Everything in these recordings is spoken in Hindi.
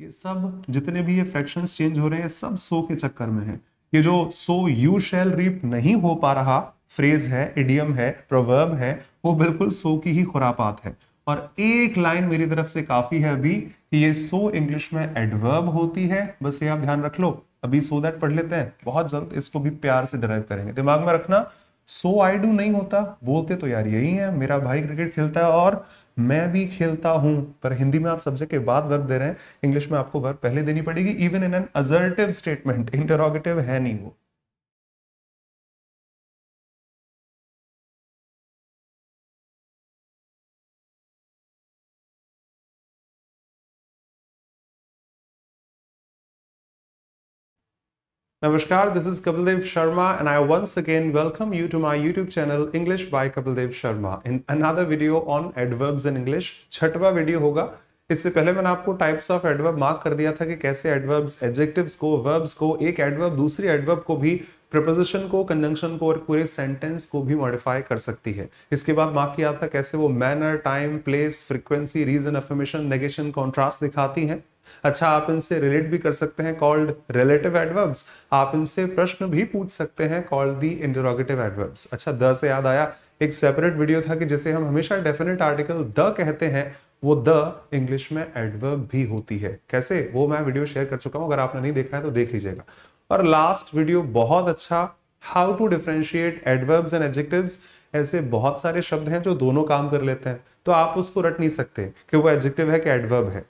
ये सब जितने भी ये फ्रैक्शंस चेंज हो रहे हैं सब सो के चक्कर में है। ये जो सो यू शैल रीप नहीं हो पा रहा फ्रेज है, इडियम है, प्रोवर्ब है, वो बिल्कुल सो की ही खुरापात है। और एक लाइन मेरी तरफ से काफी है अभी कि ये सो इंग्लिश में एडवर्ब होती है, बस ये आप ध्यान रख लो। अभी सो दैट पढ़ लेते हैं, बहुत जल्द इसको भी प्यार से डिराइव करेंगे। दिमाग में रखना, सो आई डू नहीं होता, बोलते तो यार यही है, मेरा भाई क्रिकेट खेलता है और मैं भी खेलता हूं, पर हिंदी में आप सब्जेक्ट के बाद वर्ब दे रहे हैं, इंग्लिश में आपको वर्ब पहले देनी पड़ेगी, even in an assertive statement. Interrogative है नहीं वो। Namaskar, this is Kapildev Sharma and I once again welcome you to my YouTube channel English by Kapildev Sharma in another video on adverbs in English। छठवा वीडियो होगा। इससे पहले मैंने आपको टाइप्स ऑफ एडवर्ब मार्क कर दिया था कि कैसे एडवर्ब्स एडजेक्टिव्स को, वर्ब्स को, एक एडवर्ब दूसरी एडवर्ब को भी, प्रीपोजिशन को, कंजंक्शन को और पूरे सेंटेंस को भी मॉडिफाई कर सकती है। इसके बाद मार्क किया था कैसे वो manner, time, place, frequency, reason, affirmation, negation, contrast दिखाती हैं। अच्छा, आप इनसे रिलेट भी कर सकते हैं, कॉल्ड रिलेटिव एडवर्ब्स। आप इनसे प्रश्न भी पूछ सकते हैं, कॉल्ड दी इंटरोगेटिव एडवर्ब्स। अच्छा, द से याद आया, एक सेपरेट वीडियो था कि जिसे हम हमेशा डेफिनेट आर्टिकल द कहते हैं, वो द इंग्लिश में एडवर्ब भी होती है। कैसे, वो मैं वीडियो शेयर कर चुका हूं, अगर आपने नहीं देखा है तो देख लीजिएगा। और लास्ट वीडियो बहुत अच्छा, how to differentiate adverbs and adjectives. ऐसे बहुत सारे शब्द हैं जो दोनों काम कर लेते हैं, तो आप उसको रट नहीं सकते कि वो एडजेक्टिव है कि एडवर्ब है।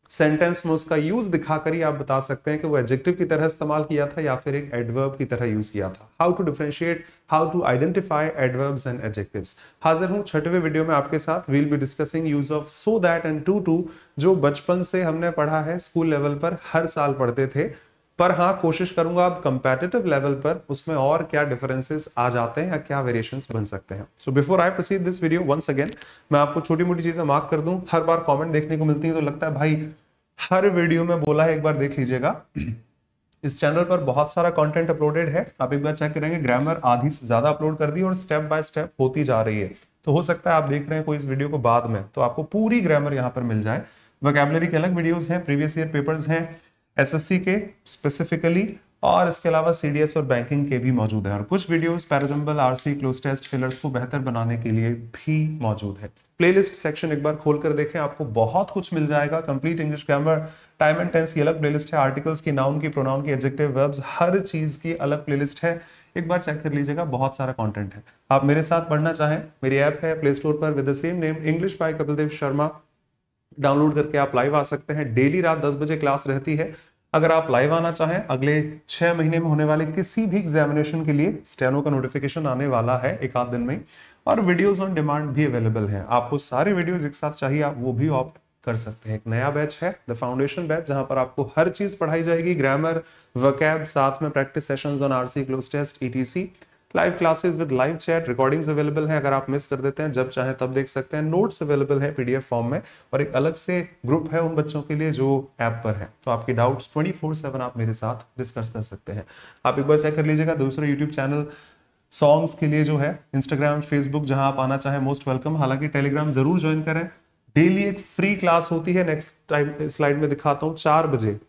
सेंटेंस में उसका यूज दिखाकर ही आप बता सकते हैं कि वो एडजेक्टिव की तरह इस्तेमाल किया था या फिर एक एडवर्ब की तरह यूज किया था। How to differentiate, how to identify adverbs and adjectives. हाजिर हूं छठवें वीडियो में आपके साथ। We'll be discussing use of so that and to, जो बचपन से हमने पढ़ा है, स्कूल लेवल पर हर साल पढ़ते थे। पर हाँ, कोशिश करूंगा अब कंपैरेटिव लेवल पर उसमें और क्या डिफरेंसेस आ जाते हैं या क्या वेरिएशंस बन सकते हैं। So before I proceed this video, once again मैं आपको छोटी मोटी चीजें मार्क कर दूं। हर बार कमेंट देखने को मिलती है तो लगता है भाई हर वीडियो में बोला है, एक बार देख लीजिएगा। इस चैनल पर बहुत सारा कंटेंट अपलोडेड है, आप एक बार चेक करेंगे। ग्रामर आधी से ज्यादा अपलोड कर दी और स्टेप बाय स्टेप होती जा रही है। तो हो सकता है आप देख रहे हैं कोई इस वीडियो को बाद में, तो आपको पूरी ग्रामर यहाँ पर मिल जाए। वोकैबुलरी के अलग वीडियोस हैं, प्रीवियस ईयर पेपर्स हैं एसएससी के स्पेसिफिकली, और इसके अलावा सीडीएस और बैंकिंग के भी मौजूद हैं। और कुछ videos parajumble, RC, cloze test, fillers को बेहतर बनाने के लिए भी मौजूद है। प्लेलिस्ट सेक्शन एक बार खोल कर देखें, आपको बहुत कुछ मिल जाएगा। Complete English grammar, time and tense की अलग प्लेलिस्ट है, आर्टिकल्स की, नाउन की, प्रोनाउन की, एडजेक्टिव, वर्ब्स, हर चीज की अलग प्लेलिस्ट है। एक बार चेक कर लीजिएगा, बहुत सारा कंटेंट है। आप मेरे साथ पढ़ना चाहें, मेरी ऐप है प्ले स्टोर पर with the same name, English bye Kapildev Sharma. Download करके आप लाइव आ सकते हैं। डेली रात 10 बजे क्लास रहती है। अगर आप लाइव आना चाहें, अगले 6 महीने में होने वाले किसी भी एग्जामिनेशन के लिए स्टेनो का नोटिफिकेशन आने वाला है एक आध दिन में, और वीडियोस ऑन डिमांड भी अवेलेबल हैं। आपको सारे वीडियोस एक साथ चाहिए, आप वो भी ऑप्ट कर सकते हैं। एक नया बैच है द फाउंडेशन बैच, जहां पर आपको हर चीज पढ़ाई जाएगी, ग्रामर, वोकैब, साथ में practice sessions on RC, cloze test, etc, live classes with live chat, recordings available हैं। अगर आप मिस कर देते हैं, जब चाहे तब देख सकते हैं। नोट्स अवेलेबल है पीडीएफ फॉर्म में, और एक अलग से ग्रुप है उन बच्चों के लिए जो ऐप पर है। तो आपके डाउट्स 24/7 आप मेरे साथ डिस्कस कर सकते हैं। आप एक बार चेक कर लीजिएगा। दूसरा यूट्यूब चैनल सॉन्ग्स के लिए जो है, इंस्टाग्राम, फेसबुक, जहां आप आना चाहें मोस्ट वेलकम। हालांकि टेलीग्राम जरूर ज्वाइन करें। डेली एक फ्री क्लास होती है, नेक्स्ट टाइम स्लाइड में दिखाता हूँ, 4 बजे।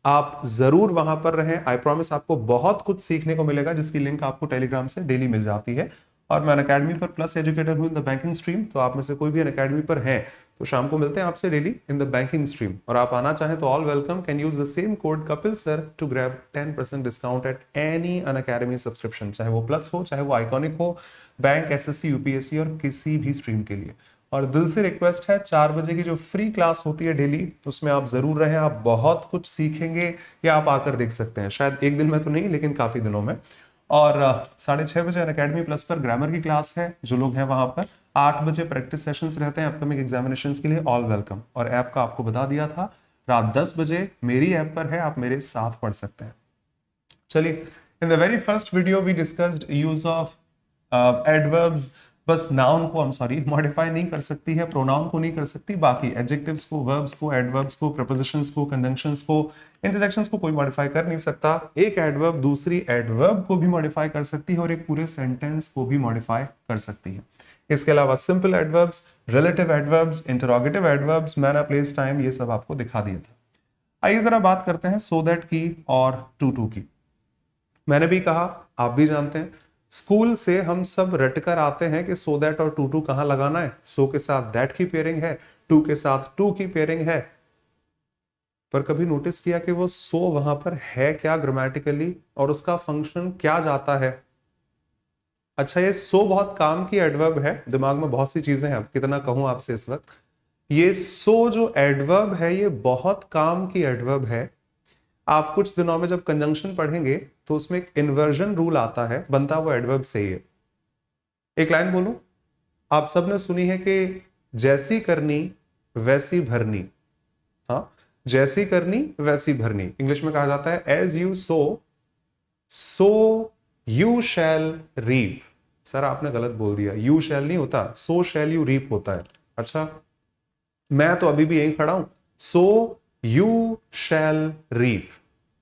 आप जरूर वहां पर रहें, आई प्रॉमिस आपको बहुत कुछ सीखने को मिलेगा, जिसकी लिंक आपको टेलीग्राम से डेली मिल जाती है। और मैं अकेडमी पर प्लस एजुकेटर हूं इन द बैंकिंग स्ट्रीम, तो आप में से कोई भी अकेडमी पर है तो शाम को मिलते हैं आपसे daily in the banking stream. और आप आना चाहें तो all welcome, can use the same code Kapil sir to grab 10% discount at any Unacademy subscription, चाहे वो प्लस हो, चाहे वो आइकॉनिक हो, बैंक, एसएससी, यूपीएससी और किसी भी स्ट्रीम के लिए। और दिल से रिक्वेस्ट है, 4 बजे की जो फ्री क्लास होती है डेली, उसमें आप जरूर रहें। आप बहुत कुछ सीखेंगे, या आप आकर देख सकते हैं, शायद एक दिन में तो नहीं लेकिन काफी दिनों में। और 6:30 बजे अकेडमी प्लस पर ग्रामर की क्लास है, जो लोग हैं वहां पर। 8 बजे प्रैक्टिस सेशंस रहते हैं अपकमिंग एग्जामिनेशंस के लिए, ऑल वेलकम। और ऐप का आपको बता दिया था, रात 10 बजे मेरी ऐप पर है, आप मेरे साथ पढ़ सकते हैं। चलिए, in the very first video we discussed use of adverbs. बस नाउन को मॉडिफाई नहीं कर सकती है, प्रोनाउन को नहीं कर सकती, बाकी एडजेक्टिव्स को, वर्ब्स को, एडवर्ब्स को, प्रपोजिशंस को, कंजंक्शंस को, इंटरजेक्शंस को कोई मॉडिफाई कर नहीं सकता। एक एडवर्ब दूसरी एडवर्ब को भी मॉडिफाई कर सकती है, और एक पूरे सेंटेंस को भी मॉडिफाई कर सकती है। इसके अलावा simple adverbs, relative adverbs, interrogative adverbs, manner, place, time, ये सब आपको दिखा दिया था। आइए जरा बात करते हैं सो दैट की और टू टू की। मैंने भी कहा, आप भी जानते हैं, स्कूल से हम सब रटकर आते हैं कि सो दैट और टू टू कहां लगाना है। सो के साथ दैट की पेयरिंग है, टू के साथ टू की पेयरिंग है। पर कभी नोटिस किया कि वो सो वहां पर है क्या ग्रामेटिकली और उसका फंक्शन क्या जाता है? अच्छा, ये सो बहुत काम की एडवर्ब है, दिमाग में बहुत सी चीजें हैं, अब कितना कहूं आपसे इस वक्त। ये सो जो एडवर्ब है ये बहुत काम की एडवर्ब है। आप कुछ दिनों में जब कंजंक्शन पढ़ेंगे तो उसमें एक इन्वर्जन रूल आता है, बनता वो एडवर्ब से ही है। एक लाइन बोलूं, आप सबने सुनी है कि जैसी करनी वैसी भरनी। हाँ, जैसी करनी वैसी भरनी इंग्लिश में कहा जाता है as you sow you shall reap. Sir आपने गलत बोल दिया, यू शैल नहीं होता, सो शैल यू रीप होता है। अच्छा, मैं तो अभी भी यही खड़ा हूं, so you shall reap.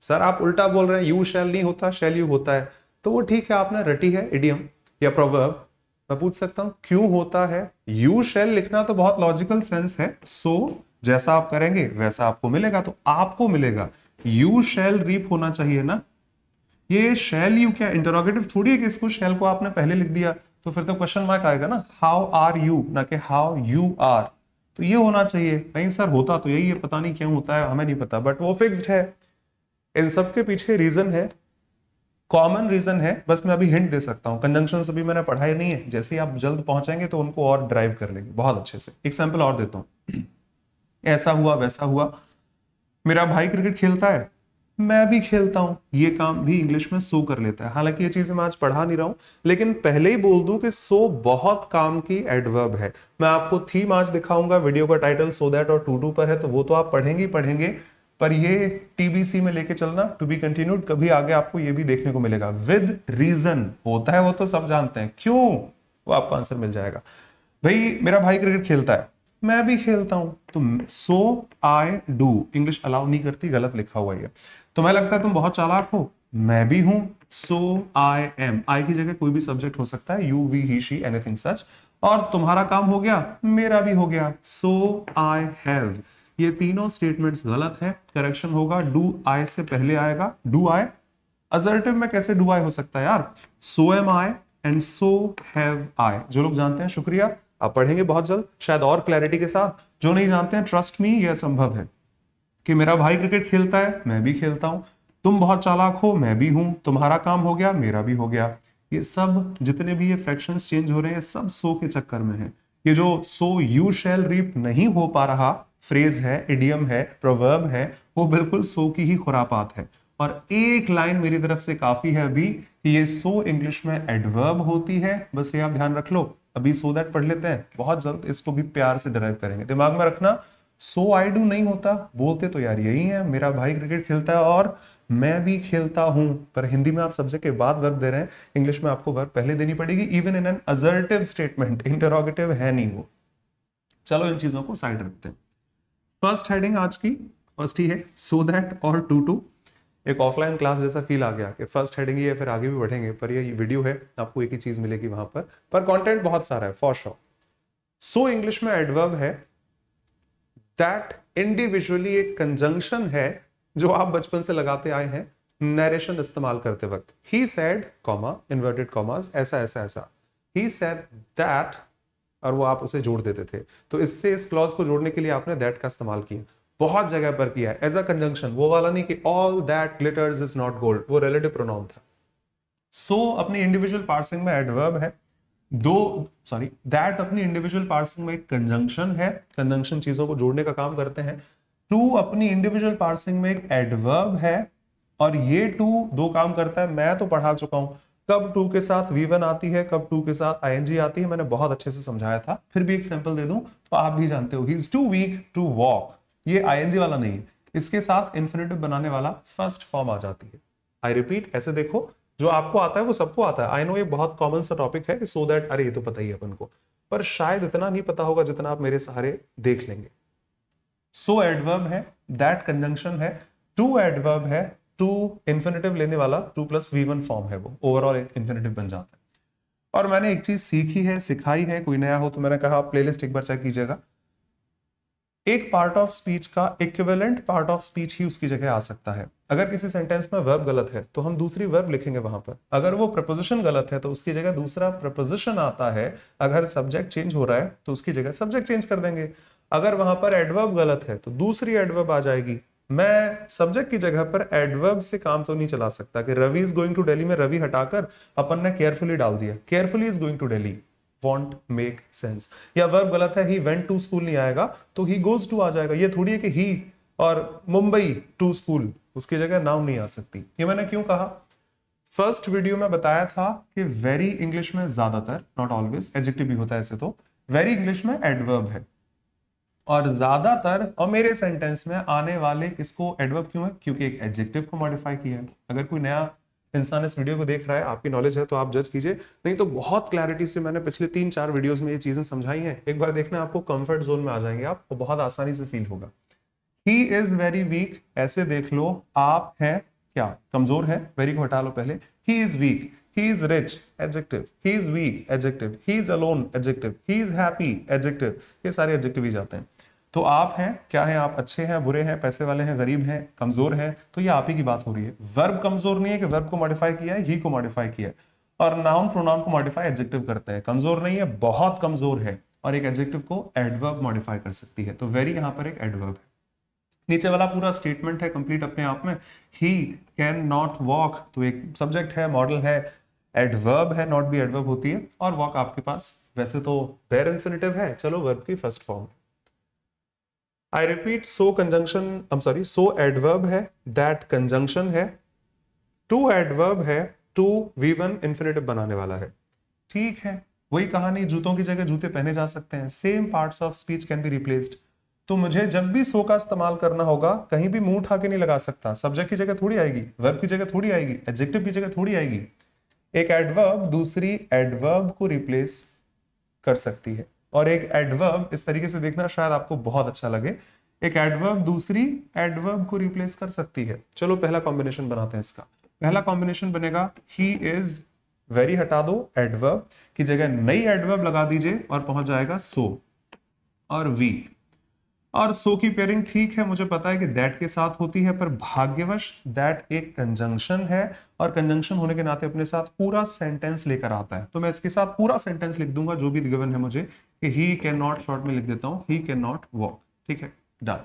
Sir आप उल्टा बोल रहे हैं, यू शैल नहीं होता, शैल यू होता है। तो वो ठीक है, आपने रटी है इडियम या प्रोवर्ब। मैं पूछ सकता हूं क्यों होता है? यू शैल लिखना तो बहुत लॉजिकल सेंस है, सो जैसा आप करेंगे वैसा आपको मिलेगा, तो आपको मिलेगा यू शैल रीप होना चाहिए ना। ये शैल यू क्या इंटरोगेटिव थोड़ी है कि इसको शैल को आपने पहले लिख दिया तो फिर तो क्वेश्चन मार्क आएगा ना, हाउ आर यू, ना कि हाउ यू आर। तो ये होना चाहिए। नहीं सर होता तो यही है, पता नहीं क्यों होता है, हमें नहीं पता, बट वो फिक्स्ड है। इन सब के पीछे रीजन है, कॉमन रीजन है, बस मैं अभी हिंट दे सकता हूं। कंजंक्शन अभी मैंने पढ़ाई नहीं है, जैसे ही आप जल्द पहुंचेंगे तो उनको और ड्राइव कर लेंगे बहुत अच्छे से। एग्जांपल और देता हूं, ऐसा हुआ वैसा हुआ, मेरा भाई क्रिकेट खेलता है, मैं भी खेलता हूं, ये काम भी इंग्लिश में सो कर लेता है। हालांकि ये चीजें मैं आज पढ़ा नहीं रहा हूं, लेकिन पहले ही बोल दूं कि सो बहुत काम की एडवर्ब है। मैं आपको थीम आज दिखाऊंगा, वीडियो का टाइटल सो दैट और टू टू पर है, तो वो तो आप पढ़ेंगे ही पढ़ेंगे, पर ये टीबीसी में लेके चलना, टू बी कंटिन्यूड, कभी आगे आपको ये भी देखने को मिलेगा। विद रीजन होता है, वो तो सब जानते हैं, क्यों वो आपको आंसर मिल जाएगा। भाई मेरा भाई क्रिकेट खेलता है, मैं भी खेलता हूं, तो सो आई डू, इंग्लिश अलाउ नहीं करती, गलत लिखा हुआ है। तुम्हें लगता है तुम बहुत चालाक हो, मैं भी हूं, सो आई एम। आई की जगह कोई भी सब्जेक्ट हो सकता है, you we he she anything such. और तुम्हारा काम हो गया, मेरा भी हो गया, सो आई हैव। ये तीनों स्टेटमेंट्स गलत है, करेक्शन होगा, डू आई से पहले आएगा, डू आई। असर्टिव में कैसे डू आई हो सकता है यार? So am I and so have I. जो लोग जानते हैं शुक्रिया, आप पढ़ेंगे बहुत जल्द शायद और क्लैरिटी के साथ। जो नहीं जानते हैं, ट्रस्ट मी, यह संभव है कि मेरा भाई क्रिकेट खेलता है, मैं भी खेलता हूं, तुम बहुत चालाक हो, मैं भी हूं, तुम्हारा काम हो गया, मेरा भी हो गया। ये सब जितने भी ये फ्रैक्शंस चेंज हो रहे हैं, सब सो के चक्कर में है। ये जो सो यू शैल रीप नहीं हो पा रहा फ्रेज है, इडियम है, प्रोवर्ब है, वो बिल्कुल सो की ही खुरापात है। और एक लाइन मेरी तरफ से काफी है अभी कि ये सो इंग्लिश में एडवर्ब होती है, बस ये आप ध्यान रख लो। अभी सो दैट पढ़ लेते हैं, बहुत जल्द इसको भी प्यार से डिराइव करेंगे। दिमाग में रखना, सो आई डू नहीं होता, बोलते तो यार यही है, मेरा भाई क्रिकेट खेलता है और मैं भी खेलता हूं, पर हिंदी में आप सब्जेक्ट के बाद वर्ब दे रहे हैं, इंग्लिश में आपको वर्ब पहले देनी पड़ेगी, even in an assertive statement, interrogative है नहीं वो। चलो इन चीजों को साइड रखते हैं। फर्स्ट हेडिंग आज की फर्स्ट ही है, सो दैट और टू टू। एक ऑफलाइन क्लास जैसा फील आ गया कि फर्स्ट हेडिंग ही है, फिर आगे भी बढ़ेंगे, पर ये वीडियो है, आपको एक ही चीज मिलेगी वहां पर कंटेंट बहुत सारा है फॉर श्योर। सो इंग्लिश में एडवर्ब है, दैट इंडिविजुअली एक कंजंक्शन है जो आप बचपन से लगाते आए हैं नरेशन इस्तेमाल करते वक्त। He said comma inverted commas, ऐसा ऐसा ऐसा, ही सेड दैट, और वो आप उसे जोड़ देते थे। तो इससे इस क्लॉज को जोड़ने के लिए आपने दैट का इस्तेमाल किया, बहुत जगह पर किया है एज अ कंजंक्शन। वो वाला नहीं कि all that glitters is not gold, वो रिलेटिव प्रोनाउन था। सो अपनी इंडिविजुअल पार्सिंग में एडवर्ब है, दैट अपनी इंडिविजुअल पार्सिंग में एक कंजंक्शन है, कंजंक्शन चीजों को जोड़ने का काम करते हैं। टू अपनी इंडिविजुअल पार्सिंग में एक एडवर्ब है, और ये टू दो काम करता है, मैं तो पढ़ा चुका हूं कब टू के साथ V1 आती है, कब टू के साथ ING आती है, मैंने बहुत अच्छे से समझाया था, फिर भी एक सैंपल दे दूं तो आप भी जानते हो, he is too weak to walk, ये ING वाला नहीं है, इसके साथ इंफिनिटिव बनाने वाला फर्स्ट फॉर्म आ जाती है। आई रिपीट, ऐसे देखो, जो आपको आता है वो सबको आता है। आई नो ये बहुत कॉमन सा टॉपिक है कि सो दैट, अरे ये तो पता ही है अपन को, पर शायद इतना नहीं पता होगा जितना आप मेरे सहारे देख लेंगे। सो एडवर्ब है, दैट कंजंक्शन है, टू एडवर्ब है, टू इंफिनिटिव लेने वाला, टू प्लस V1 फॉर्म है, वो ओवरऑल इंफिनिटिव बन जाता है। और मैंने एक चीज सीखी है, सिखाई है, कोई नया हो तो मैंने कहा आप प्लेलिस्ट एक बार चेक कीजिएगा। एक पार्ट ऑफ स्पीच का इक्विवेलेंट पार्ट ऑफ स्पीच ही उसकी जगह आ सकता है। अगर किसी सेंटेंस में वर्ब गलत है तो हम दूसरी वर्ब लिखेंगे वहां पर। अगर वो प्रपोजिशन गलत है तो उसकी जगह दूसरा प्रपोजिशन आता है। अगर सब्जेक्ट चेंज हो रहा है तो उसकी जगह सब्जेक्ट चेंज कर देंगे। अगर वहां पर एडवर्ब गलत है तो दूसरी एडवर्ब आ जाएगी। मैं सब्जेक्ट की जगह पर एडवर्ब से काम तो नहीं चला सकता कि Ravi is going to Delhi में रवि हटाकर अपन ने केयरफुली डाल दिया, carefully is going to Delhi. Won't make sense. या वर्ब गलत है, ही वेंट टू स्कूल नहीं आएगा तो ही गोज टू आ जाएगा। ये थोड़ी है कि ही और मुंबई टू स्कूल, उसकी जगह नाउन नहीं आ सकती। ये मैंने क्यों कहा? फर्स्ट वीडियो में बताया था कि वेरी इंग्लिश में ज्यादातर, नॉट ऑलवेज, एडजेक्टिव भी होता है ऐसे तो, वेरी इंग्लिश में एडवर्ब है और ज्यादातर और मेरे सेंटेंस में आने वाले किसको एडवर्ब क्यों है? क्योंकि एक एडजेक्टिव को मॉडिफाई किया है। अगर कोई नया इंसान इस वीडियो को देख रहा है, आपकी नॉलेज है तो आप जज कीजिए, नहीं तो बहुत क्लैरिटी से मैंने पिछले 3-4 वीडियोस में ये चीजें समझाई हैं। एक बार देखना, आपको कंफर्ट जोन में आ जाएंगे आप, और बहुत आसानी से फील होगा। ही इज वेरी वीक, ऐसे देख लो, आप हैं क्या? कमजोर है, वेरी को हटा लो पहले। He is weak, he is rich, adjective, he is weak, adjective, he is alone, adjective, he is happy, adjective, ये सारे adjective ही जाते हैं। तो आप हैं क्या हैं? आप अच्छे हैं, बुरे हैं, पैसे वाले हैं, गरीब हैं, कमजोर हैं, तो ये आप ही की बात हो रही है। वर्ब कमजोर नहीं है कि वर्ब को मॉडिफाई किया है, ही को मॉडिफाई किया है। और नाउन प्रोनाउन को मॉडिफाई एडजेक्टिव करते हैं। कमजोर नहीं है, बहुत कमजोर है, और एक एडजेक्टिव को एडवर्ब मॉडिफाई कर सकती है। तो वेरी यहां पर एक एडवर्ब है। नीचे वाला पूरा स्टेटमेंट है कंप्लीट अपने आप में। ही कैन नॉट वॉक, तो एक सब्जेक्ट है, मॉडल है, एडवर्ब है, नॉट भी एडवर्ब होती है, और वॉक आपके पास वैसे तो बेयर इन्फिनिटिव है, चलो वर्ब की first form. I repeat, so conjunction, I am sorry, so adverb है, दैट कंजंक्शन है, टू एडवर्ब है, टू V1 इन्फिनिटिव बनाने वाला है। ठीक है, वही कहानी, जूतों की जगह जूते पहने जा सकते हैं। Same parts of speech can be replaced. तो मुझे जब भी सो का इस्तेमाल करना होगा, कहीं भी मुंह उठा के नहीं लगा सकता। सब्जेक्ट की जगह थोड़ी आएगी, वर्ब की जगह थोड़ी आएगी, एडजेक्टिव की जगह थोड़ी आएगी। एक एडवर्ब दूसरी एडवर्ब को रिप्लेस कर सकती है, और एक एडवर्ब, इस तरीके से देखना शायद आपको बहुत अच्छा लगे, एक एडवर्ब दूसरी एडवर्ब को रिप्लेस कर सकती है। चलो पहला कॉम्बिनेशन बनाते हैं इसका। पहला कॉम्बिनेशन बनेगा, ही इज वेरी हटा दो, एडवर्ब की जगह नई एडवर्ब लगा दीजिए और पहुंच जाएगा सो और वीक। और सो की पेयरिंग ठीक है, मुझे पता है कि दैट के साथ होती है, पर भाग्यवश दैट एक कंजंक्शन है, और कंजंक्शन होने के नाते अपने साथ पूरा सेंटेंस लेकर आता है। तो मैं इसके साथ पूरा सेंटेंस लिख दूंगा जो भी गिवन है मुझे, कि ही कैन नॉट, शॉर्ट में लिख देता हूं, ही कैन नॉट वॉक। ठीक है, डन।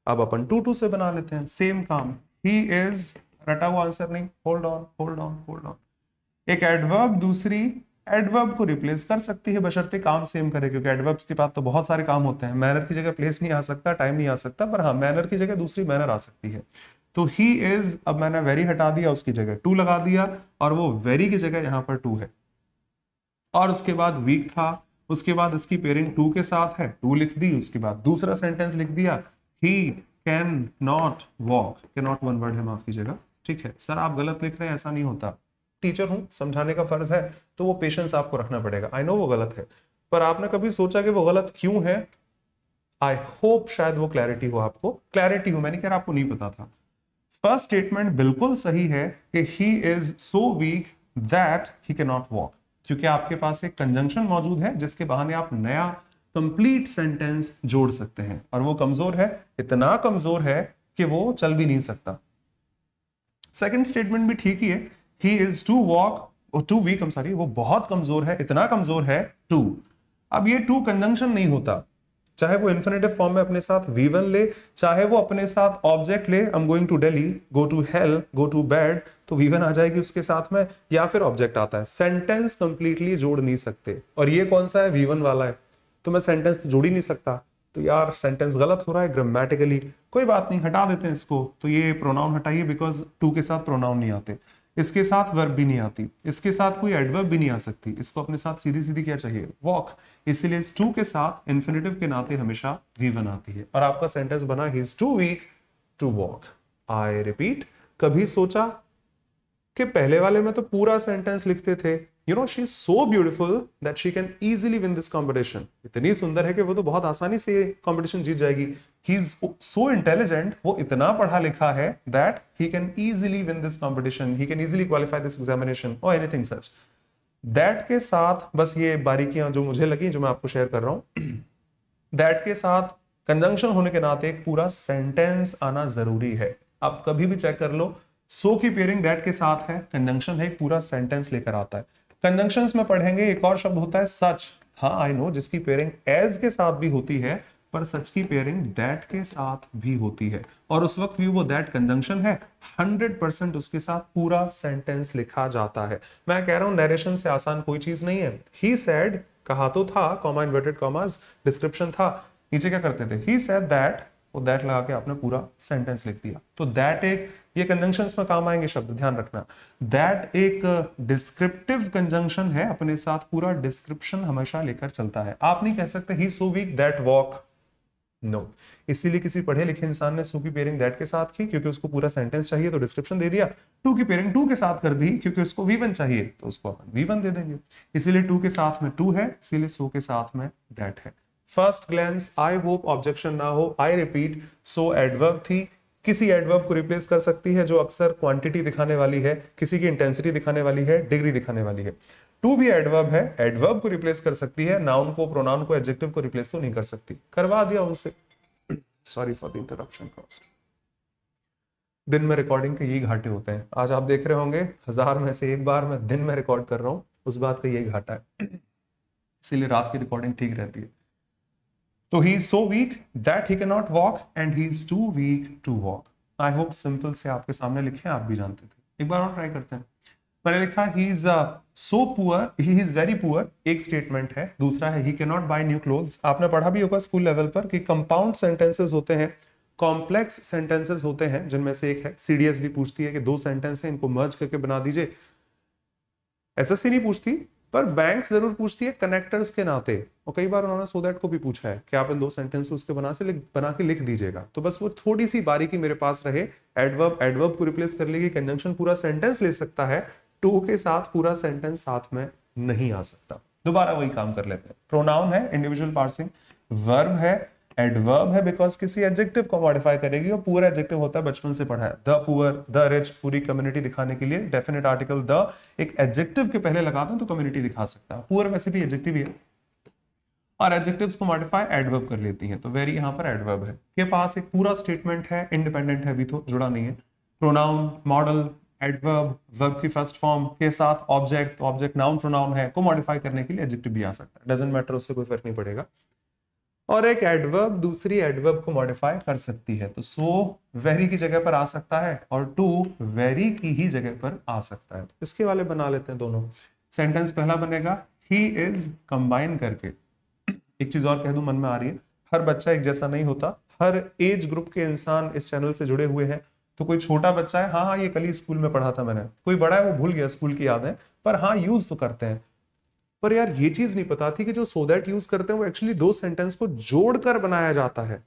अब अपन 2-2 से बना लेते हैं सेम काम। ही इज, रटा हुआ आंसर नहीं, hold on hold on hold on. एक एडवर्ब दूसरी एडवर्ब को रिप्लेस कर सकती है, बशर्ते काम सेम करे, क्योंकि एडवर्ब्स के पास तो बहुत सारे काम होते हैं। मैनर की जगह प्लेस नहीं आ सकता, टाइम नहीं आ सकता, पर हाँ मैनर की जगह दूसरी मैनर आ सकती है। तो ही इज, अब मैंने वेरी हटा दिया, उसकी जगह टू लगा दिया, और वो वेरी की जगह यहां पर टू है। और उसके बाद वीक था, उसके बाद इसकी पेयरिंग टू के साथ है, टू लिख दी, उसके बाद दूसरा सेंटेंस लिख दिया, ही can not walk. Can not one word है, माफ कीजिएगा। ठीक है सर, आप गलत लिख रहे हैं, ऐसा नहीं होता। टीचर हूं, समझाने का फर्ज है, तो वो पेशेंस आपको रखना पड़ेगा। आई नो वो गलत है, पर आपने कभी सोचा कि वो गलत क्यों है? आई होप शायद वो क्लैरिटी हो आपको। क्लैरिटी हो, मैंने कह रहा आपको नहीं पता था। फर्स्ट स्टेटमेंट बिल्कुल सही है कि ही is so weak that he can not walk, क्योंकि आपके पास एक कंजंक्शन मौजूद है जिसके बहाने आप नया कंप्लीट सेंटेंस जोड़ सकते हैं, और वो कमजोर है, इतना कमजोर है कि वो चल भी नहीं सकता। सेकंड स्टेटमेंट भी ठीक ही है, he is too weak, I'm sorry, वो बहुत कमजोर है, इतना कमजोर है, टू। अब ये टू कंजंक्शन नहीं होता, चाहे वो इन्फिनिटिव फॉर्म में अपने साथ V1 ले, चाहे वो अपने साथ ऑब्जेक्ट ले, I'm going to Delhi, go to hell, go to bed, तो V1 आ जाएगी उसके साथ में, या फिर ऑब्जेक्ट आता है। सेंटेंस कंप्लीटली जोड़ नहीं सकते, और ये कौन सा है? V1 वाला है, तो मैं सेंटेंस तो जोड़ ही नहीं सकता। तो यार सेंटेंस गलत हो रहा है ग्रामेटिकली, कोई बात नहीं, हटा देते हैं इसको। तो ये प्रोनाउन हटाइए, बिकॉज टू के साथ प्रोनाउन नहीं आते, इसके साथ वर्ब भी नहीं आती, इसके साथ कोई एडवर्ब भी नहीं आ सकती, इसको अपने साथ सीधी सीधी क्या चाहिए? वॉक। इसलिए इस टू के साथ इन्फिनिटिव के नाते हमेशा V1 आती है, और आपका सेंटेंस बना, he is too weak to walk. I repeat, कभी सोचा कि पहले वाले में तो पूरा सेंटेंस लिखते थे, you know she is so beautiful that she can easily win this competition, इतनी सुंदर है कि वो तो बहुत आसानी से ये कॉम्पिटिशन जीत जाएगी। ही इज सो इंटेलिजेंट, वो इतना पढ़ा लिखा है, that he can easily win this competition, he can easily qualify this examination, और एनीथिंग सच। दैट के साथ बस ये बारीकियां जो मुझे लगी, जो मैं आपको शेयर कर रहा हूं, दैट के साथ कंजंक्शन होने के नाते एक पूरा सेंटेंस आना जरूरी है। आप कभी भी चेक कर लो, सो की पेयरिंग दैट के साथ है, कंजंक्शन है, एक पूरा सेंटेंस लेकर आता है। कंजंक्शंस में पढ़ेंगे एक और शब्द होता है सच। हाँ आई नो, जिसकी पेयरिंग एज के साथ भी होती है, पर सच की पेयरिंग दैट के साथ भी होती है, और उस वक्त भी वो दैट कंजंक्शन है, 100% उसके साथ पूरा सेंटेंस लिखा जाता है। मैं कह रहा हूं नरेशन से आसान कोई चीज नहीं है। ही सेड, कहा तो था, कॉमा इन्वर्टेड कॉमास, डिस्क्रिप्शन था, नीचे क्या करते थे, ही सेड दैट, वो दैट लगा के आपने पूरा सेंटेंस लिख दिया। तो दैट एक, ये कंजंक्शंस में काम आएंगे शब्द, ध्यान रखना। दैट एक डिस्क्रिप्टिव कंजंक्शन है, अपने साथ पूरा डिस्क्रिप्शन हमेशा लेकर चलता है। आप नहीं कह सकते he so weak that walk, no. इसीलिए किसी पढ़े लिखे इंसान ने सो की पेयरिंग दैट के साथ की क्योंकि उसको पूरा सेंटेंस चाहिए तो डिस्क्रिप्शन दे दिया। टू की पेयरिंग टू के साथ कर दी क्योंकि उसको V1 चाहिए तो उसको अपन V1 दे देंगे। इसीलिए टू के साथ में टू है, इसीलिए सो के साथ में दैट है। First glance, I hope objection ना हो, आई रिपीट, सो एडवर्ब थी, किसी एडवर्ब को रिप्लेस कर सकती है जो अक्सर क्वांटिटी दिखाने वाली है, किसी की इंटेंसिटी दिखाने वाली है, डिग्री दिखाने वाली है। टू भी एडवर्ब है, एडवर्ब को रिप्लेस कर सकती है, नाउन को, प्रोनाउन को, एडजेक्टिव को रिप्लेस तो नहीं कर सकती। करवा दिया उनसे, sorry for the interruption cost. दिन में रिकॉर्डिंग के यही घाटे होते हैं। आज आप देख रहे होंगे 1000 में से एक बार मैं दिन में रिकॉर्ड कर रहा हूं, उस बात का यही घाटा है, इसीलिए रात की रिकॉर्डिंग ठीक रहती है। तो he is so weak that he can not walk and he is too weak to walk. I hope simple से आपके सामने लिखे, आप भी जानते थे। एक बार और ट्राई करते हैं। मैंने लिखा he is so poor, he is very poor, एक स्टेटमेंट है। दूसरा है he can not buy new clothes. आपने पढ़ा भी होगा स्कूल लेवल पर कि कंपाउंड सेंटेंसेस होते हैं, कॉम्प्लेक्स सेंटेंसेस होते हैं, जिनमें से एक है, सीडीएस भी पूछती है कि दो सेंटेंस है, इनको मर्ज करके बना दीजिए। एसएससी नहीं पूछती, पर बैंक जरूर पूछती है कनेक्टर्स के नाते, और कई बार उन्होंने सो दैट को भी पूछा है कि आप इन दो सेंटेंस उसके बना के लिख दीजिएगा। तो बस वो थोड़ी सी बारीकी मेरे पास रहे। एडवर्ब को रिप्लेस कर लेगी, कंजंक्शन पूरा सेंटेंस ले सकता है, टू के साथ पूरा सेंटेंस साथ में नहीं आ सकता। दोबारा वही काम कर लेते हैं। प्रोनाउन है इंडिविजुअल पार्सिंग, वर्ब है, एडवर्ब है बिकॉज किसी एडजेक्टिव को मॉडिफाई करेगी, और पूरा एडजेक्टिव होता है, बचपन से पढ़ा है, द पुअर, द रिच, पूरी कम्युनिटी दिखाने के लिए डेफिनेट आर्टिकल द एक एडजेक्टिव के पहले लगा दें तो कम्युनिटी दिखा सकता है। पुअर वैसे भी एडजेक्टिव ही है, और एडजेक्टिव्स को मॉडिफाई एडवर्ब कर लेती है, तो वेरी यहां पर एडवर्ब है। के पास एक पूरा स्टेटमेंट है, इंडिपेंडेंट है, अभी तो जुड़ा नहीं है। प्रोनाउन, मॉडल, एडवर्ब, वर्ब की फर्स्ट फॉर्म के साथ ऑब्जेक्ट, ऑब्जेक्ट नाउन प्रोनाउन है, को मॉडिफाई करने के लिए एडजेक्टिव भी आ सकता है, डजंट मैटर, उससे कोई फर्क नहीं पड़ेगा। और एक एडवर्ब दूसरी एडवर्ब को मॉडिफाई कर सकती है, तो सो वेरी की जगह पर आ सकता है और टू वेरी की ही जगह पर आ सकता है। इसके वाले बना लेते हैं दोनों। सेंटेंस पहला बनेगा ही इज, कंबाइन करके। एक चीज और कह दूं मन में आ रही है, हर बच्चा एक जैसा नहीं होता, हर एज ग्रुप के इंसान इस चैनल से जुड़े हुए हैं। तो कोई छोटा बच्चा है, हाँ ये कल ही स्कूल में पढ़ा था मैंने, कोई बड़ा है वो भूल गया स्कूल की यादें, पर हाँ यूज तो करते हैं। पर यार ये चीज नहीं पता थी कि जो सो दैट यूज करते हैं वो एक्चुअली दो सेंटेंस को जोड़कर बनाया जाता है।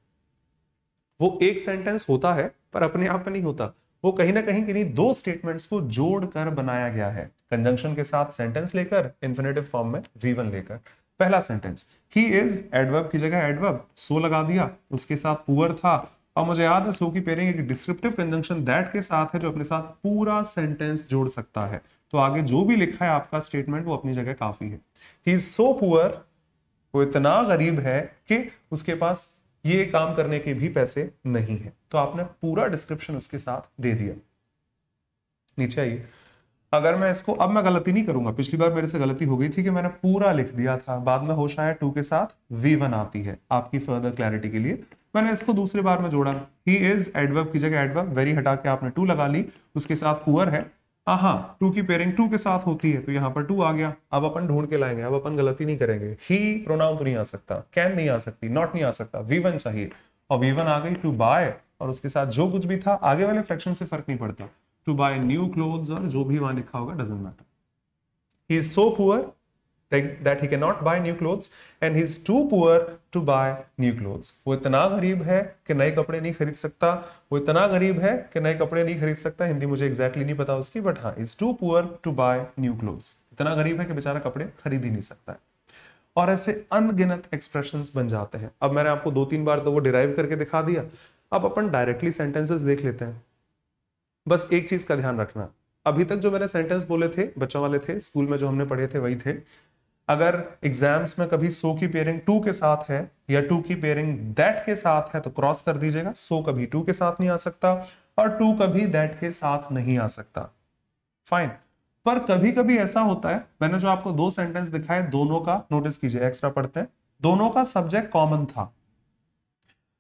वो एक सेंटेंस होता है पर अपने आप में नहीं होता, वो कहीं ना कहीं किन्हीं दो स्टेटमेंट्स को जोड़कर बनाया गया है, कंजंक्शन के साथ सेंटेंस लेकर, इंफिनिटिव फॉर्म में V1 लेकर। पहला सेंटेंस ही इज, एडवर्ब की जगह एडवर्ब सो लगा दिया, उसके साथ पुअर था, और मुझे याद है सो की पेयरिंग एक डिस्क्रिप्टिव कंजंक्शन दैट के साथ है जो अपने साथ पूरा सेंटेंस जोड़ सकता है। तो आगे जो भी लिखा है आपका स्टेटमेंट वो अपनी जगह काफी है। ही इज सो पुअर, वो इतना गरीब है कि उसके पास ये काम करने के भी पैसे नहीं है। तो आपने पूरा डिस्क्रिप्शन उसके साथ दे दिया। नीचे आइए, अगर मैं इसको, अब मैं गलती नहीं करूंगा, पिछली बार मेरे से गलती हो गई थी कि मैंने पूरा लिख दिया था, बाद में होश आया टू के साथ V1 आती है। आपकी फर्दर क्लैरिटी के लिए मैंने इसको दूसरी बार में जोड़ा। ही इज, एडवर्ब की जगह एडवर्ब, वेरी हटा के आपने टू लगा ली, उसके साथ पुअर है। हाँ, टू की पेयरिंग टू के साथ होती है तो यहाँ पर टू आ गया। अब अपन ढूंढ के लाएंगे, अब अपन गलती नहीं करेंगे। ही प्रोनाउन तो नहीं आ सकता, कैन नहीं आ सकती, नॉट नहीं आ सकता, V1 चाहिए, और V1 आ गई टू बाय, और उसके साथ जो कुछ भी था आगे वाले फ्रैक्शन से फर्क नहीं पड़ता, टू बाय न्यू क्लोथ्स, और जो भी वहां लिखा होगा doesn't matter. He is so poor that he cannot buy new clothes and he is too poor to buy new clothes। वो इतना गरीब है कि नए कपड़े नहीं खरीद सकता, वो इतना गरीब है कि नए कपड़े नहीं खरीद सकता, हिंदी मुझे एग्जैक्टली नहीं पता उसकी, बट हाँ, is too poor to buy new clothes, इतना गरीब है कि बेचारा कपड़े खरीद ही नहीं सकता है। और ऐसे अनगिनत एक्सप्रेशंस बन जाते हैं। अब मैंने आपको 2-3 बार तो वो डिराइव करके दिखा दिया, अब अपन डायरेक्टली सेंटेंसेस देख लेते हैं। बस एक चीज का ध्यान रखना, अभी तक जो मैंने सेंटेंस बोले थे, बच्चों वाले थे, स्कूल में जो हमने पढ़े थे वही थे। अगर एग्जाम्स में कभी सो की पेयरिंग टू के साथ है या टू की पेयरिंग दैट के साथ है तो क्रॉस कर दीजिएगा। सो कभी टू के साथ नहीं आ सकता और टू कभी दैट के साथ नहीं आ सकता। फाइन। पर कभी कभी ऐसा होता है, मैंने जो आपको दो सेंटेंस दिखाए दोनों का नोटिस कीजिए, एक्स्ट्रा पढ़ते हैं, दोनों का सब्जेक्ट कॉमन था।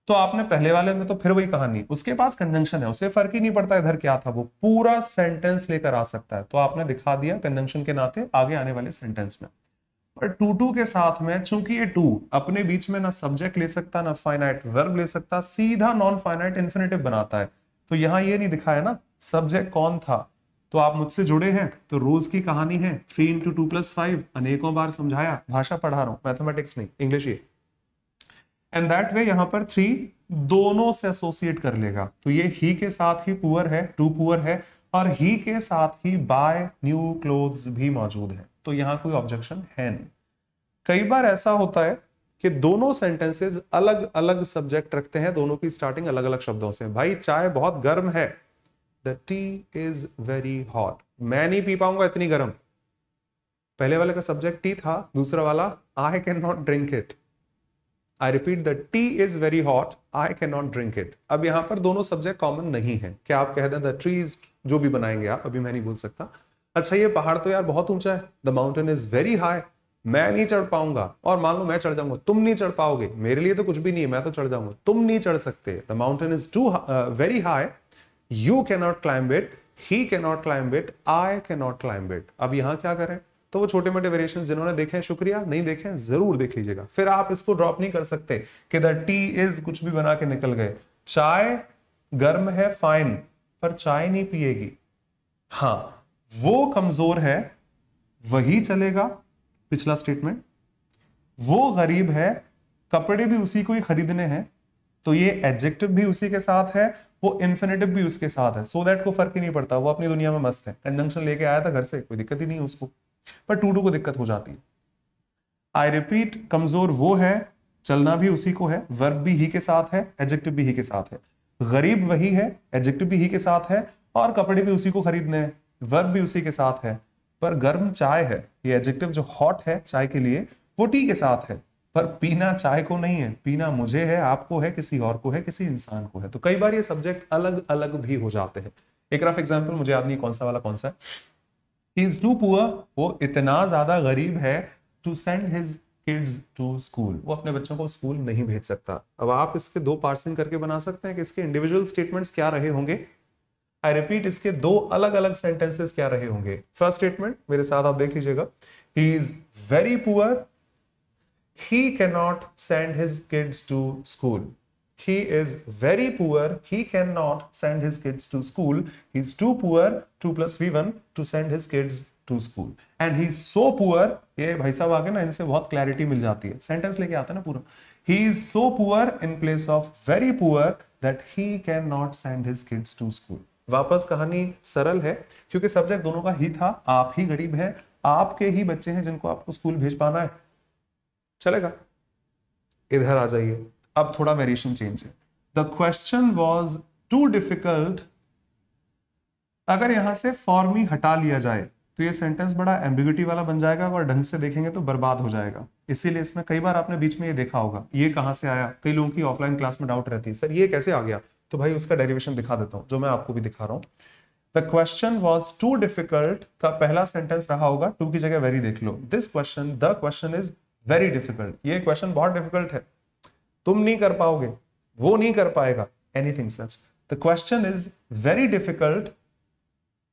तो आपने पहले वाले में तो फिर वही कहानी, उसके पास कंजंक्शन है, उसे फर्क ही नहीं पड़ता इधर क्या था, वो पूरा सेंटेंस लेकर आ सकता है। तो आपने दिखा दिया कंजंक्शन के नाते आगे आने वाले सेंटेंस में। पर टू टू के साथ में चूंकि ये टू अपने बीच में ना सब्जेक्ट ले सकता ना फाइनाइट वर्ब ले सकता, सीधा नॉन फाइनाइट इंफिनिटिव बनाता है। तो यहां ये नहीं दिखाया ना सब्जेक्ट कौन था। तो आप मुझसे जुड़े हैं तो रोज की कहानी है 3 इंटू 2 + 5 अनेकों बार समझाया, भाषा पढ़ा रहा हूं, मैथमेटिक्स नहीं English he. And that way यहां पर 3 दोनों से एसोसिएट कर लेगा। तो ये ही के साथ ही पुअर है, टू पुअर है, और ही के साथ ही बाय न्यू क्लोथ्स भी मौजूद है। तो यहां कोई ऑब्जेक्शन है नहीं। कई बार ऐसा होता है कि दोनों सेंटेंसेस अलग अलग सब्जेक्ट रखते हैं, दोनों की स्टार्टिंग अलग अलग शब्दों से। भाई चाय बहुत गर्म है, the T is very hot, मैं नहीं पी पाऊंगा इतनी गर्म। पहले वाले का सब्जेक्ट टी था, दूसरा वाला आई can not drink it. I repeat, the T is very hot, I can not drink it. अब यहां पर दोनों सब्जेक्ट कॉमन नहीं है। क्या आप कह दें द ट्रीज, जो भी बनाएंगे आप, अभी मैं नहीं बोल सकता। अच्छा ये पहाड़ तो यार बहुत ऊंचा है, the mountain is very high, मैं नहीं चढ़ पाऊंगा। और मान लो मैं चढ़ जाऊंगा, तुम नहीं चढ़ पाओगे, मेरे लिए तो कुछ भी नहीं है, मैं तो चढ़ जाऊंगा, तुम नहीं चढ़ सकते। The mountain is too very high, you can not climb it, he can not climb it, I can not climb it. अब यहां क्या करें? तो वो छोटे मोटे वेरिएशन जिन्होंने देखे हैं शुक्रिया, नहीं देखे हैं जरूर देख लीजिएगा। फिर आप इसको ड्रॉप नहीं कर सकते कि द टी इज कुछ भी बना के निकल गए। चाय गर्म है फाइन, पर चाय नहीं पिएगी। हाँ वो कमजोर है, वही चलेगा, पिछला स्टेटमेंट। वो गरीब है, कपड़े भी उसी को ही खरीदने हैं, तो ये एडजेक्टिव भी उसी के साथ है, वो इन्फिनेटिव भी उसके साथ है। सो दैट को फर्क ही नहीं पड़ता, वो अपनी दुनिया में मस्त है। कंजंक्शन लेके आया था घर से, कोई दिक्कत ही नहीं है उसको। पर टू टू को दिक्कत हो जाती है। आई रिपीट, कमजोर वो है, चलना भी उसी को है, वर्ब भी ही के साथ है, एडजेक्टिव भी ही के साथ है। गरीब वही है, एडजेक्टिव भी ही के साथ है, और कपड़े भी उसी को खरीदने हैं, वर्ब भी उसी के साथ है। पर गर्म चाय है, ये एडजेक्टिव जो हॉट है चाय के लिए, वो टी के साथ है। पर पीना चाय को नहीं है, पीना मुझे है, आपको है, किसी और को है, किसी इंसान को है। तो कई बार ये सब्जेक्ट अलग अलग भी हो जाते हैं। एक रफ एग्जाम्पल, मुझे याद नहीं कौन सा वाला कौन सा है। He is too poor, वो इतना ज्यादा गरीब है, to send his kids to school, वो अपने बच्चों को स्कूल नहीं भेज सकता। अब आप इसके दो पार्सिंग करके बना सकते हैं कि इसके इंडिविजुअल स्टेटमेंट्स क्या रहे होंगे। आई रिपीट, इसके दो अलग अलग सेंटेंसेस क्या रहे होंगे। फर्स्ट स्टेटमेंट मेरे साथ आप देख लीजिएगा, he is very poor, he cannot send his kids to school. He is very poor, he cannot send his kids to school. He's too poor, 2 + V1, to send his kids to school. And he's so poor, ये भाई साहब आगे ना इनसे बहुत क्लैरिटी मिल जाती है, सेंटेंस लेके आता है ना पूरा। He is so poor in place of very poor that he cannot send his kids to school. वापस कहानी सरल है, क्योंकि सब्जेक्ट दोनों का ही था। आप ही गरीब हैं, आपके ही बच्चे हैं जिनको आपको स्कूल भेज पाना है, चलेगा। इधर आ जाइए, अब थोड़ा वेरिएशन चेंज है। The question was too difficult, अगर यहां से फॉर मी हटा लिया जाए तो ये सेंटेंस बड़ा एम्बिग्यूटी वाला बन जाएगा, और ढंग से देखेंगे तो बर्बाद हो जाएगा। इसीलिए इसमें कई बार आपने बीच में ये देखा होगा, ये कहां से आया। कई लोगों की ऑफलाइन क्लास में डाउट रहती है, सर ये कैसे आ गया, तो भाई उसका डेरिवेशन दिखा देता हूं, जो मैं आपको भी दिखा रहा हूं। The question was too difficult का पहला सेंटेंस रहा होगा, टू की जगह वेरी देख लो। This question, the question is very difficult, ये क्वेश्चन बहुत डिफिकल्ट है, तुम नहीं कर पाओगे, वो नहीं कर पाएगा, anything such. The question is very difficult,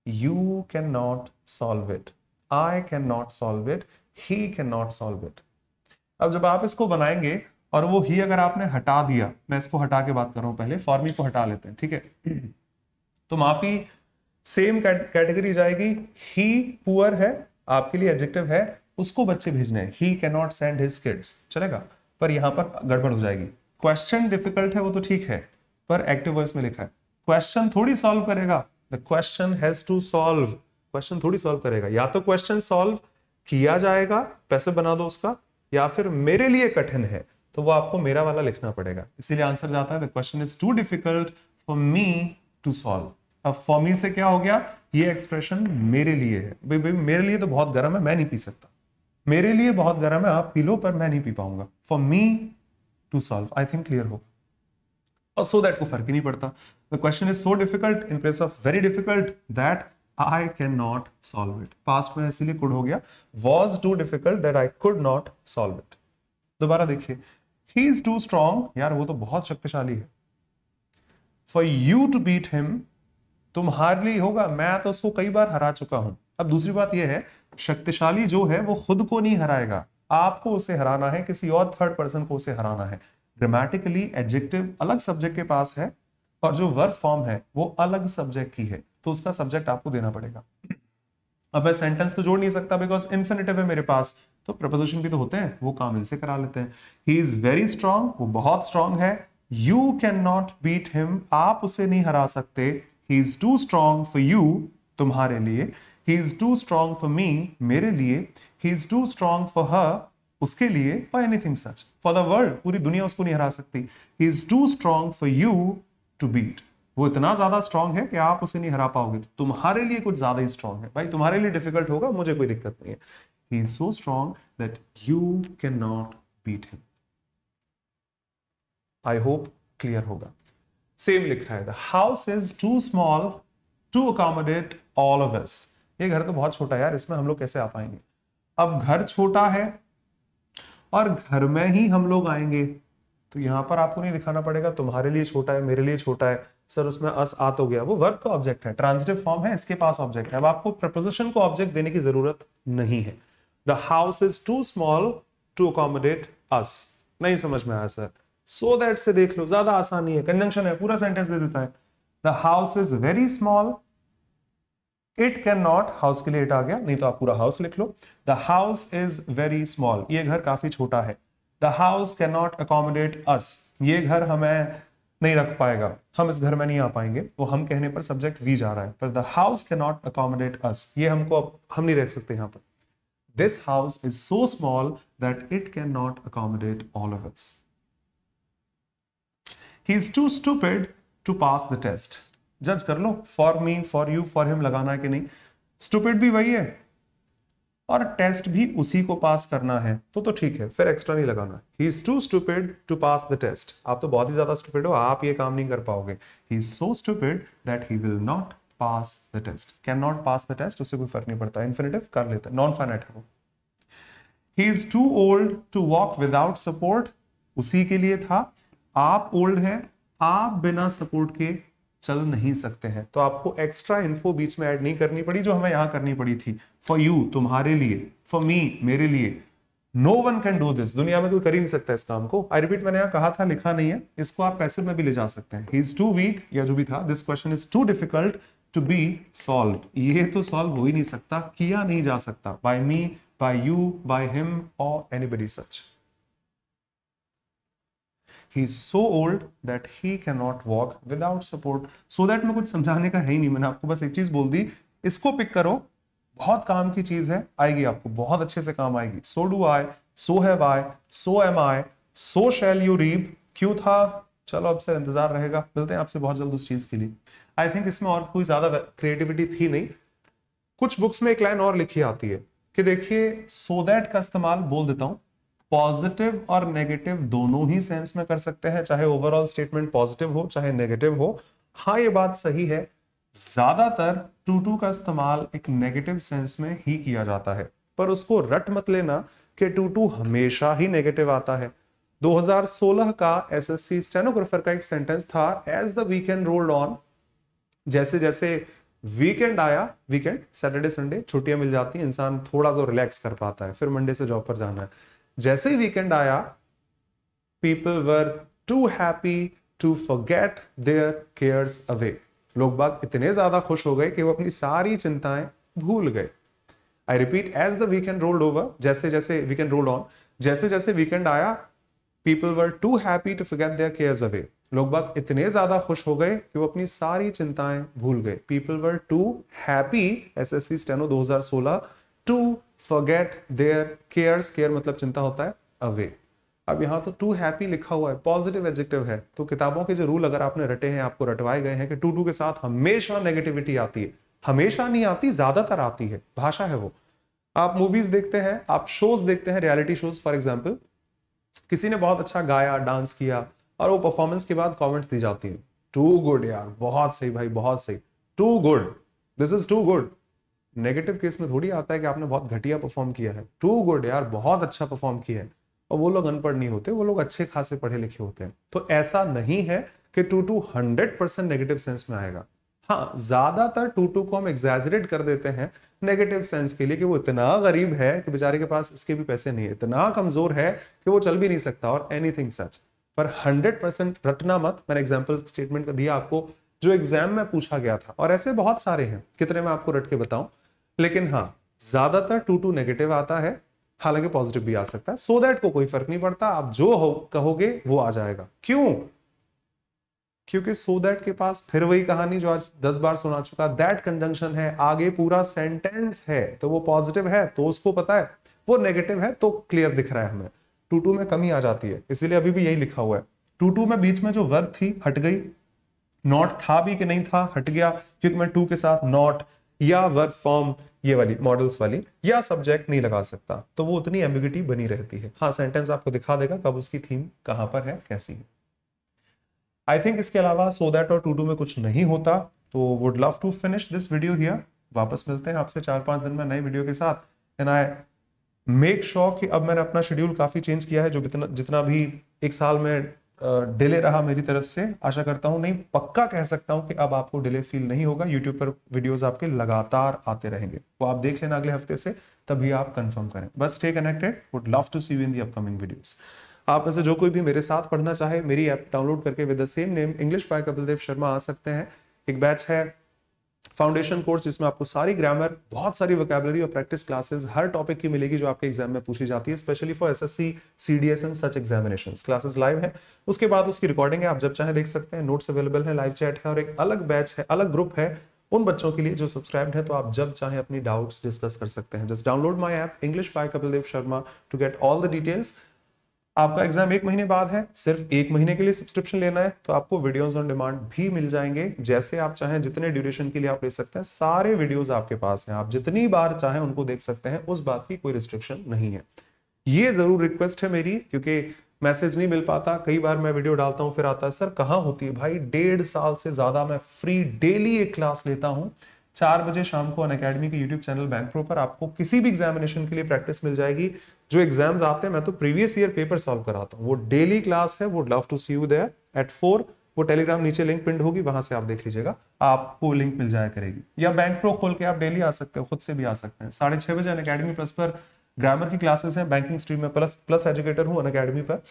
you can not solve it, I can not solve it, he can not solve it. अब जब आप इसको बनाएंगे और वो ही अगर आपने हटा दिया, मैं इसको हटा के बात कर रहा हूं, पहले फॉर्मी को हटा लेते हैं, ठीक है। तो माफी सेम कैटेगरी जाएगी। ही पुअर है, आपके लिए एडजेक्टिव है, उसको बच्चे भेजने हैं, ही can not send his kids, चलेगा। पर यहां पर गड़बड़ हो जाएगी। क्वेश्चन डिफिकल्ट है वो तो ठीक है, पर एक्टिव वॉइस में लिखा है। क्वेश्चन थोड़ी सॉल्व करेगा, the question has to solve, question थोड़ी सॉल्व करेगा। या तो क्वेश्चन सॉल्व किया जाएगा, पैसे बना दो उसका, या फिर मेरे लिए कठिन है, तो वो आपको मेरा वाला लिखना पड़ेगा। इसीलिए आंसर जाता है the question is too difficult for me to solve. अब फॉर मी से क्या हो गया, ये एक्सप्रेशन मेरे लिए है। भाई मेरे लिए तो बहुत गर्म है, मैं नहीं पी सकता, मेरे लिए बहुत गर्म है, आप पी लो, पर मैं नहीं पी पाऊंगा। For me to solve, I think clear होगा। और सो दैट को फर्क ही नहीं पड़ता। The question is so difficult in place of very difficult that I can not solve it. Past में इसीलिए कुड हो गया, was too difficult that I could not solve it. दोबारा देखिए, ही इज टू स्ट्रॉन्ग, यार वो तो बहुत शक्तिशाली है। For you to beat him, तुम्हारे लिए होगा, मैं तो उसको कई बार हरा चुका हूं। अब दूसरी बात यह है, शक्तिशाली जो है वो खुद को नहीं हराएगा, आपको उसे हराना है, किसी और थर्ड पर्सन को उसे हराना है। ग्रामेटिकली एडजेक्टिव अलग सब्जेक्ट के पास है और जो वर्ब फॉर्म है वो अलग सब्जेक्ट की है, तो उसका सब्जेक्ट आपको देना पड़ेगा। अब मैं सेंटेंस तो जोड़ नहीं सकता बिकॉज इन्फिनिटिव है मेरे पास, तो प्रपोजिशन भी तो होते हैं, वो काम इनसे करा लेते हैं। ही इज वेरी स्ट्रांग, वो बहुत स्ट्रांग है। You can not beat him, आप उसे नहीं हरा सकते। He is too strong for you, तुम्हारे लिए। He is too strong for me, मेरे लिए। He is too strong for her, उसके लिए। और anything such, for the world, पूरी दुनिया उसको नहीं हरा सकती। He is too strong for you to beat, वो इतना ज्यादा स्ट्रांग है कि आप उसे नहीं हरा पाओगे, तुम्हारे लिए कुछ ज्यादा ही स्ट्रांग है। भाई तुम्हारे लिए डिफिकल्ट होगा, मुझे कोई दिक्कत नहीं है। He is so strong that you can not beat him. I hope clear होगा। सेम लिखा है, the house is too small to accommodate all of us. ये घर तो बहुत छोटा है यार, इसमें हम लोग कैसे आ पाएंगे। अब घर छोटा है और घर में ही हम लोग आएंगे, तो यहां पर आपको नहीं दिखाना पड़ेगा तुम्हारे लिए छोटा है, मेरे लिए छोटा है। सर उसमें अस आ तो गया, वो वर्ब का ऑब्जेक्ट है, ट्रांजिटिव फॉर्म है, इसके पास ऑब्जेक्ट है। अब आपको प्रपोजिशन को ऑब्जेक्ट देने की जरूरत नहीं है। The house is too small to accommodate us, नहीं समझ में आया सर, सो दैट से देख लो, ज्यादा आसानी है, कंजंक्शन है, पूरा सेंटेंस दे देता है। The house is very small, it can not, house के लिए इट आ गया, नहीं तो आप पूरा हाउस लिख लो। The house is very small, ये घर काफी छोटा है। The house can not accommodate us, ये घर हमें नहीं रख पाएगा, हम इस घर में नहीं आ पाएंगे। वो हम कहने पर सब्जेक्ट वी जा रहा है, पर the house can not accommodate us, ये हमको, हम नहीं रह सकते यहां पर। This house is so small that it can not accommodate all of us. He is too stupid to pass the test. जज कर लो, for me, for you, for him लगाना है कि नहीं। स्टूपिड भी वही है और टेस्ट भी उसी को पास करना है, तो ठीक है, फिर एक्स्ट्रा नहीं लगाना। He is too stupid to pass the test, आप तो बहुत ही ज्यादा स्टूपिड हो, आप ये काम नहीं कर पाओगे। He is so stupid that he will not pass the test. Can not pass the test, उससे कोई फर्क नहीं पड़ता, इन्फिनिटिव कर लेता है, नॉन फाइनाइट है वो। He is too old to walk without support, उसी के लिए था। आप ओल्ड हैं, आप बिना सपोर्ट के चल नहीं सकते हैं, तो आपको एक्स्ट्रा इन्फो बीच में ऐड नहीं करनी पड़ी जो हमें यहां करनी पड़ी थी। फॉर यू, तुम्हारे लिए। फॉर मी, मेरे लिए। No one can do this, दुनिया में कोई कर ही नहीं सकता इस काम को। आई रिपीट, मैंने यहां कहा था, लिखा नहीं है, इसको आप पैसिव में भी ले जा सकते हैं। ही इज टू वीक, या जो भी था, this question is too difficult to be solve, ये तो सॉल्व हो ही नहीं सकता, किया नहीं जा सकता, by me, by you, by him और anybody such. He is so old that he cannot walk without support. So that में कुछ समझाने का है ही नहीं, मैंने आपको बस एक चीज बोल दी, इसको पिक करो, बहुत काम की चीज है, आएगी आपको, बहुत अच्छे से काम आएगी। So do I, so have I, so am I, so shall you reap। क्यों था, चलो अब से इंतजार रहेगा, मिलते हैं आपसे बहुत जल्द उस चीज के लिए। आई थिंक इसमें और कोई ज्यादा क्रिएटिविटी थी नहीं। कुछ बुक्स में एक लाइन और लिखी आती है कि देखिए, so that का इस्तेमाल बोल देता हूं, पॉजिटिव और नेगेटिव दोनों ही सेंस में कर सकते हैं, चाहे ओवरऑल स्टेटमेंट पॉजिटिव हो चाहे नेगेटिव हो। हाँ, ये बात सही है, ज्यादातर टू टू का इस्तेमाल एक नेगेटिव सेंस में ही किया जाता है, पर उसको रट मत लेना कि टू टू हमेशा ही नेगेटिव आता है। 2016 का एसएससी स्टेनोग्राफर का एक सेंटेंस था, as the weekend rolled on, जैसे जैसे वीकेंड आया, वीकेंड सैटरडे संडे छुट्टियां मिल जाती हैं, इंसान थोड़ा तो रिलैक्स कर पाता है, फिर मंडे से जॉब पर जाना है। जैसे ही वीकेंड आया, people were too happy to forget their cares away. लोग बाग इतने ज्यादा खुश हो गए कि वो अपनी सारी चिंताएं भूल गए। I repeat, as the weekend rolled over, जैसे जैसे वीकेंड रोल्ड ऑन, जैसे जैसे वीकेंड आया, people were too happy to forget their cares away. लोग बाग इतने ज्यादा खुश हो गए कि वो अपनी सारी चिंताएं भूल गए। People were too happy, SSC steno 2016, to forget their cares, care मतलब चिंता होता है, अवे। अब यहां तो टू हैप्पी लिखा हुआ है, पॉजिटिव एडजेक्टिव है, तो किताबों के जो रूल अगर आपने रटे हैं, आपको रटवाए गए हैं कि टू टू के साथ हमेशा नेगेटिविटी आती है, हमेशा नहीं आती, ज्यादातर आती है, भाषा है वो। आप मूवीज देखते हैं, आप शोज देखते हैं, रियलिटी शोज फॉर एग्जाम्पल, किसी ने बहुत अच्छा गाया, डांस किया, और वो परफॉर्मेंस के बाद कमेंट्स दी जाती है, टू गुड यार, बहुत सही भाई, बहुत सही, too good, this is too good. Negative case में थोड़ी आता है कि आपने बहुत घटिया परफॉर्म किया है, टू गुड यार, बहुत अच्छा परफॉर्म किया है। और वो लोग अनपढ़ नहीं होते, वो लोग अच्छे खासे पढ़े लिखे होते हैं। तो ऐसा नहीं है कि टू टू 100% नेगेटिव सेंस में आएगा। हाँ, ज्यादातर टू टू को हम एग्जैजरेट कर देते हैं नेगेटिव सेंस के लिए कि वो इतना गरीब है कि बेचारे के पास इसके भी पैसे नहीं है, इतना कमजोर है कि वो चल भी नहीं सकता, और एनीथिंग सच। पर 100% रटना मत। मैंने एग्जाम्पल स्टेटमेंट दिया आपको जो एग्जाम में पूछा गया था, और ऐसे बहुत सारे हैं, कितने मैं आपको रट के बताऊं। लेकिन हाँ, ज्यादातर टू टू नेगेटिव आता है, हालांकि पॉजिटिव भी आ सकता है। सो दैट को कोई फर्क नहीं पड़ता, आप जो हो कहोगे वो आ जाएगा। क्यों? क्योंकि सो दैट के पास फिर वही कहानी जो आज 10 बार सुना चुका, दैट कंजंक्शन है, आगे पूरा सेंटेंस है, तो वो पॉजिटिव है तो उसको पता है, वो नेगेटिव है तो क्लियर दिख रहा है हमें। टू टू में कमी आ जाती है, इसीलिए अभी भी यही लिखा हुआ है। टू टू में बीच में जो वर्ब थी हट गई, नॉट था भी कि नहीं था हट गया, क्योंकि मैं टू के साथ नॉट या वर्ब फॉर्म, ये वाली मॉडल्स वाली, या सब्जेक्ट नहीं लगा सकता, तो वो उतनी एम्बिग्यूटी बनी रहती है। हाँ, सेंटेंस आपको दिखा देगा कब उसकी थीम कहां पर है, कैसी है। आई थिंक इसके अलावा सो दैट और टू डू में कुछ नहीं होता। तो would love to finish this video here. वापस मिलते हैं आपसे 4-5 दिन में नए वीडियो के साथ। एंड आई मेक श्योर कि अब मैंने अपना शेड्यूल काफी चेंज किया है, जो जितना भी एक साल में डिले रहा मेरी तरफ से, आशा करता हूं, नहीं पक्का कह सकता हूं कि अब आपको डिले फील नहीं होगा। यूट्यूब पर वीडियोस आपके लगातार आते रहेंगे, वो आप देख लेना अगले हफ्ते से, तभी आप कंफर्म करें। बस stay connected, would love to see you in the upcoming videos. आप में से जो कोई भी मेरे साथ पढ़ना चाहे, मेरी ऐप डाउनलोड करके with the same name English by Kapil Dev Sharma आ सकते हैं। एक बैच है फाउंडेशन कोर्स, जिसमें आपको सारी ग्रामर, बहुत सारी वोकैबुलरी और प्रैक्टिस क्लासेस हर टॉपिक की मिलेगी जो आपके एग्जाम में पूछी जाती है, specially for SSC, CDS and such examinations. Classes live है, उसके बाद उसकी रिकॉर्डिंग है, आप जब चाहे देख सकते हैं। नोट्स अवेलेबल है, लाइव चैट है, और एक अलग बैच है, अलग ग्रुप है उन बच्चों के लिए जो सब्सक्राइब्ड है, तो आप जब चाहे अपनी डाउट्स डिस्कस कर सकते हैं। Just download my app English by Kapil Dev Sharma to get all the details. आपका एग्जाम 1 महीने बाद है, सिर्फ 1 महीने के लिए सब्सक्रिप्शन लेना है, तो आपको वीडियोस ऑन डिमांड भी मिल जाएंगे, जैसे आप चाहें, जितने ड्यूरेशन के लिए आप ले सकते हैं। सारे वीडियोस आपके पास हैं, आप जितनी बार चाहें उनको देख सकते हैं, उस बात की कोई रिस्ट्रिक्शन नहीं है। ये जरूर रिक्वेस्ट है मेरी, क्योंकि मैसेज नहीं मिल पाता, कई बार मैं वीडियो डालता हूं फिर आता है सर कहां होती है। भाई 1.5 साल से ज्यादा मैं फ्री डेली एक क्लास लेता हूं, 4 बजे शाम को अनअकैडमी के यूट्यूब चैनल बैंक प्रो पर। आपको किसी भी एग्जामिनेशन के लिए प्रैक्टिस मिल जाएगी। जो एग्जाम्स आते हैं, मैं तो प्रीवियस ईयर पेपर सॉल्व कराता हूँ, वो डेली क्लास है। Would love to see you there at 4। वो टेलीग्राम नीचे लिंक पिंड होगी, वहां से आप देख लीजिएगा, आपको लिंक मिल जाया करेगी। या बैंक प्रो खोल के आप डेली आ सकते हो, खुद से भी आ सकते हैं। 6:30 बजे अनअकैडमी प्लस पर ग्रामर की क्लासेस हैं, बैंकिंग स्ट्रीम में प्लस एजुकेटर हूँ अनअकैडमी पर।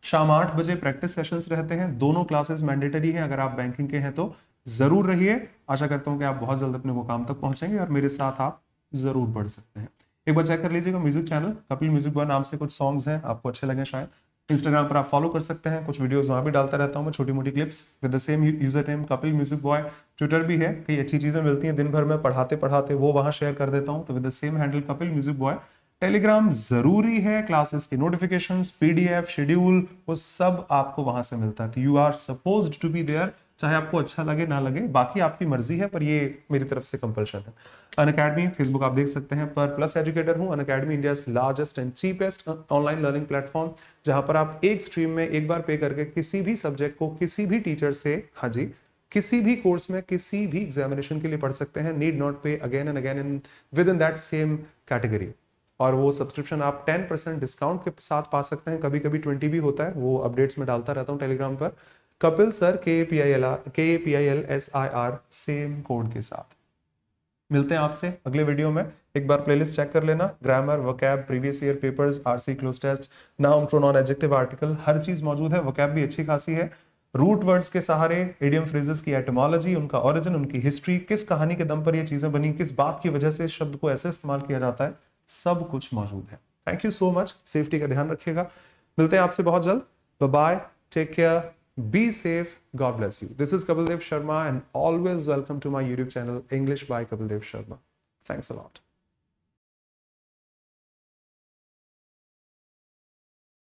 शाम 8 बजे प्रैक्टिस सेशंस रहते हैं, दोनों क्लासेस मैंडेटरी है। अगर आप बैंकिंग के हैं तो जरूर रहिए। आशा करता हूं कि आप बहुत जल्द अपने मुकाम तक पहुंचेंगे और मेरे साथ आप जरूर बढ़ सकते हैं। एक बार चेक कर लीजिएगा music channel, Kapil music boy नाम से कुछ सॉन्ग्स हैं, आपको अच्छे लगे शायद। इंस्टाग्राम पर आप फॉलो कर सकते हैं, कुछ वीडियोस वहां भी डालता रहता हूं मैं, छोटी मोटी clips with the same user name Kapil music boy. Twitter भी है, कई अच्छी चीजें मिलती हैं दिन भर में पढ़ाते पढ़ाते, वो वहां शेयर कर देता हूं, तो with the same handle Kapil music boy. Telegram जरूरी है, क्लासेस की नोटिफिकेशंस, पीडीएफ, शेड्यूल, वो सब आपको वहां से मिलता है। तो you are supposed to be there, चाहे आपको अच्छा लगे ना लगे, बाकी आपकी मर्जी है, पर ये मेरी तरफ से कंपल्शन है। अनअकैडमी फेसबुक आप देख सकते हैं, पर प्लस एजुकेटर हूं। Unacademy India largest and cheapest online learning platform, जहां पर आप एक स्ट्रीम में एक बार पे करके किसी भी सब्जेक्ट को किसी भी टीचर से, हाँ जी, किसी भी कोर्स में किसी भी एग्जामिनेशन के लिए पढ़ सकते हैं। नीड नॉट पे again and again in with in that same category. और वो सब्सक्रिप्शन आप 10% डिस्काउंट के साथ पा सकते हैं, कभी कभी 20 भी होता है, वो अपडेट्स में डालता रहता हूँ टेलीग्राम पर। Kapil sir KAPILSIR same code के साथ। मिलते हैं आपसे अगले वीडियो में। एक बार प्लेलिस्ट चेक कर लेना, grammar, vocab, previous year papers, RC cloze test, noun, pronoun, adjective, article, हर चीज मौजूद है। वोकैब भी अच्छी खासी है। रूट वर्ड्स के सहारे इडियम फ्रेजेस की एटमोलॉजी, उनका ओरिजिन, उनकी हिस्ट्री, किस कहानी के दम पर ये चीजें बनी, किस बात की वजह से इस शब्द को ऐसे इस्तेमाल किया जाता है, सब कुछ मौजूद है। Thank you so much, safety का ध्यान रखिएगा। मिलते हैं आपसे बहुत जल्द। Bye bye, take care, be safe, God bless you. This is Kapil Dev Sharma and always welcome to my YouTube channel English by Kapil Dev Sharma. Thanks a lot.